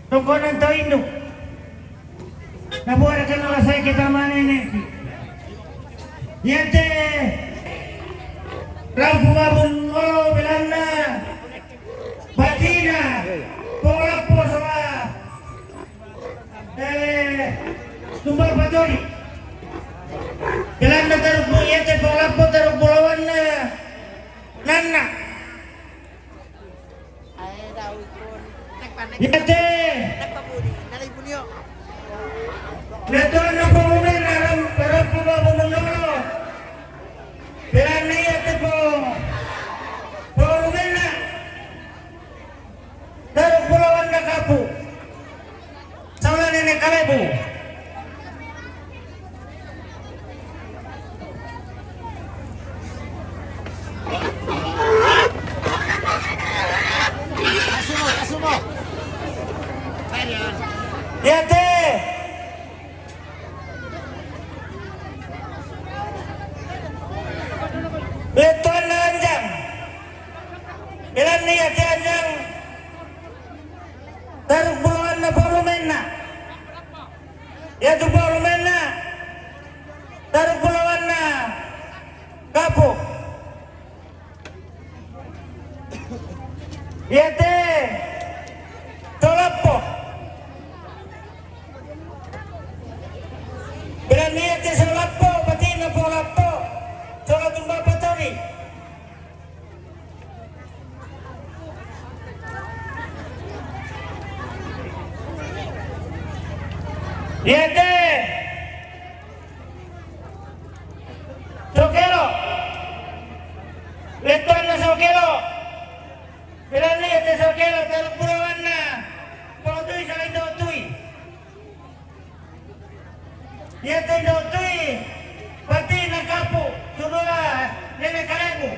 Tungkunan to induk. Nabuara ka na lasay kita manene. Yante. Rampumabun olo bilana. Batina. Polapo sama. Tumbal patori. Bilana taruk mo yante polapo taruk bulawan na. Nana. Yante. Leto na pumumin alam para po ba bumulolo. Bilang na yate po. Pumumin na. Daruk bulawan na kapu. Saula nene kalebu. Asumo. Yate. Letuan na anjang. Bilang na yate anjang. Daruk bulawan na pumumin na. Yate pumumin na. Daruk bulawan na. Kapu. Yate. Tolapo. Bilang na yate sa lapo. Pati na po lapo. Sola tumba patori. Yate. Sokelo. Letuan na sokelo. Bilang na yate sokelo. Taruk bulawan na. Pautuy sa lain dautuy. Yate dautuy. Pati na kapu. Sunula. Nene kalebu.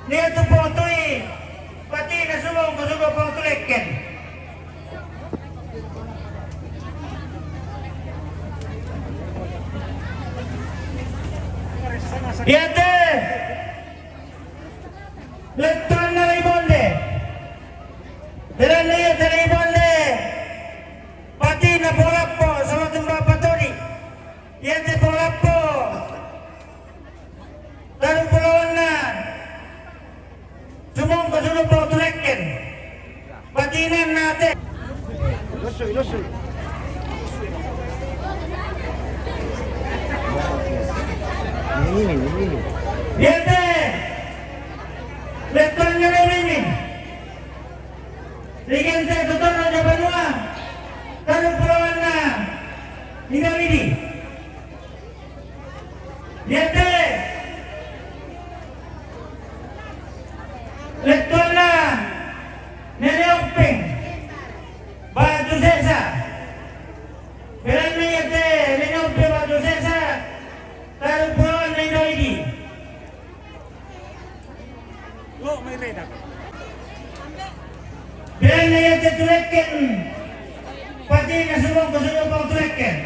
Niya tu pautuy. Pati na sumong kusugo pautuleken. Yate. Letuan na laibonde. Bilang na yate laibonde. Pati na polapo. Sama tumba patori. Yate polapo. Daruk bulawan na. Sumong kusugo pautuleken. Pati na nate. Ilosoy. Ini. Yate. Letuan na laibonde. Ligyan sa tutor na Jabanua. Daruk bulawan na. Ninawidi. Yate. Letuan na. Nene Openg. Batu Sesa. Bilang na yate. Nene Openg Batu Sesa. Daruk bulawan na Ninawidi. Bilang na yate tuleken. Pati na sumong kusugo pang tuleken.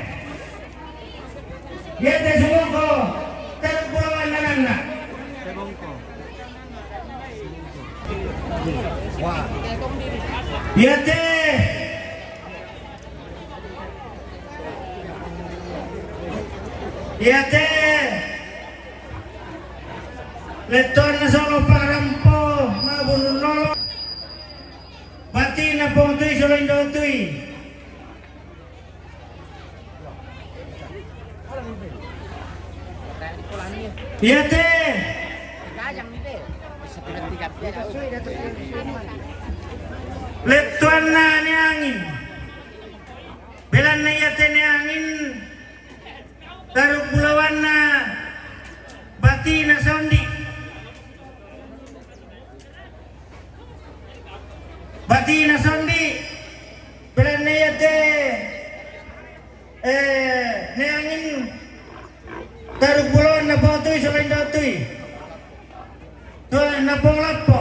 Yate sumong ko. Daruk bulawan na nana. Wah. Yate. Yate. Letuan na solo parampo. Mabunun lolo. Pati na pautuy sa lain dautuy. Yate. Letuan na ni angin. Bilang na yate ni angin. Daruk bulawan na. Bati na sondi. Bati na sondi. Bilang na yate. Ni angin. Daruk bulawan na pautuy sa lain dautuy. Tuan na pong lapo.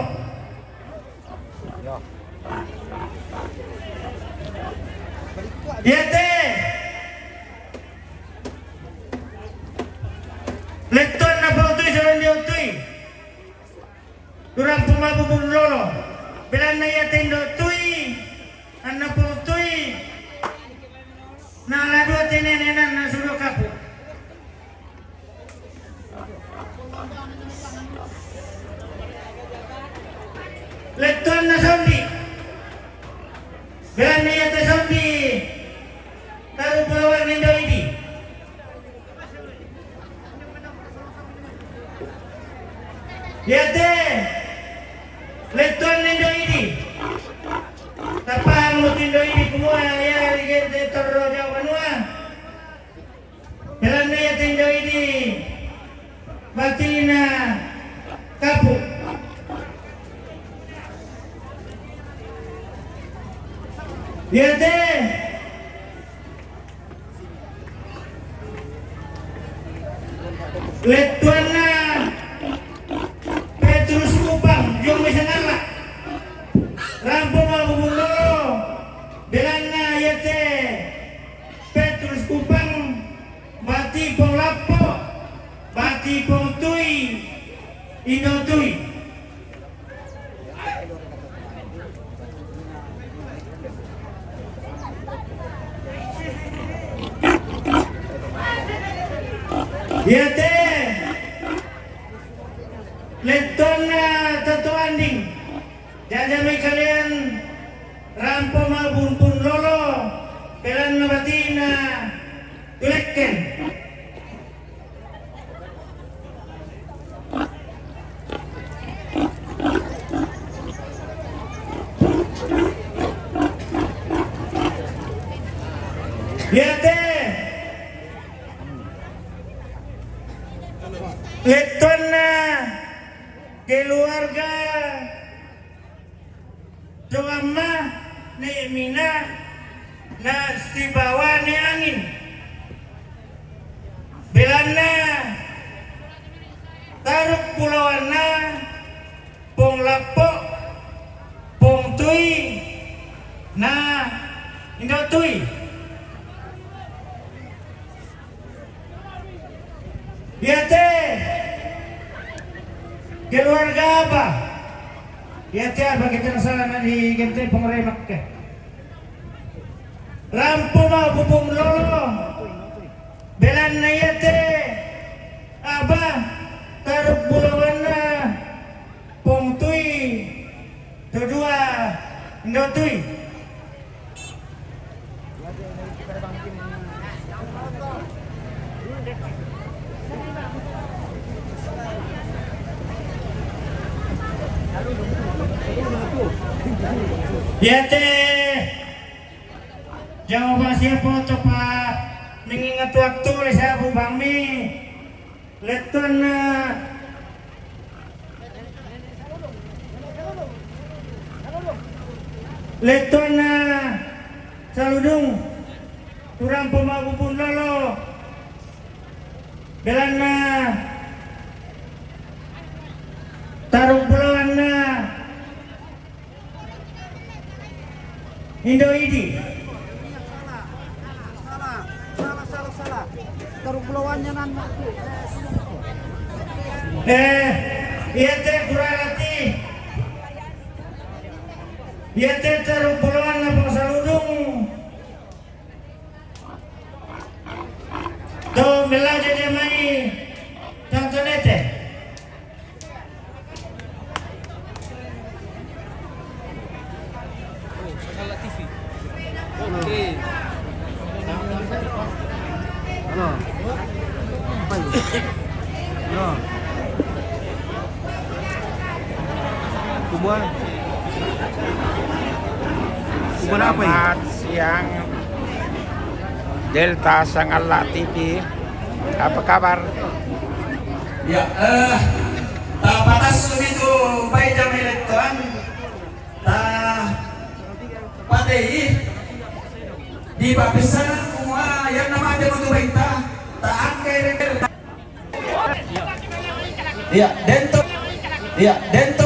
Yate. Letuan na pautuy sa lain dautuy. Durang mabubun lolo. Belan na yatendo tui. Anna po tui. Na aladua tinenenan na suruh kapu. Letuan na sondi. Belan na yate sondi. Taruh pulauan nindo ini. Yate. Letuan nindo ini. Tapang mo tindo ini kumua ya ligente torro jawanua. Belan na yate nindo ini. Batina kapu. Yate. Letuan na Petrus Kupang yung may sanala. Rampo mabubun lolo. Belan na yate Petrus Kupang. Bati pong lapo. Bati pong tui. Ino tui. Yate Leton na tatuanding. Jaja may kalian rampo mabunpun lolo. Belan na batina tulekken. Yate Leton na keluarga Joama ni Emina na si bawa ni angin. Belan na Taruk pulauan na pong lapo pong tui na indo tui. Yate keluarga apa? Yate apa kita salah di gente pengeremak ke? Rampo mabubung lolo. Belan na yate apa? Taruk pulauan na pong tui. Kedua indo tui. Yate jawaban siapa tuh Pak? Mengingat waktu oleh saya Bu Bangmi. Leton Leton saludung turang pemabubun lolo. Belan Tarung pulauan Indo ini. Salah. Taruh pulauannya nana. Iya teh kuralati. Iya teh taruh pulauan apa saludung. Tuh belah jadi mai. Contohnya teh. Halo. Apa itu? Halo. Kubuan. Kubuan apa ini? Selamat siang Delta Sangala TV. Apa kabar? Ya, tak batas itu baik jam elektoran. Tak patei di bapisan semua yang nama ada untuk berita tak angkai. Ya, dento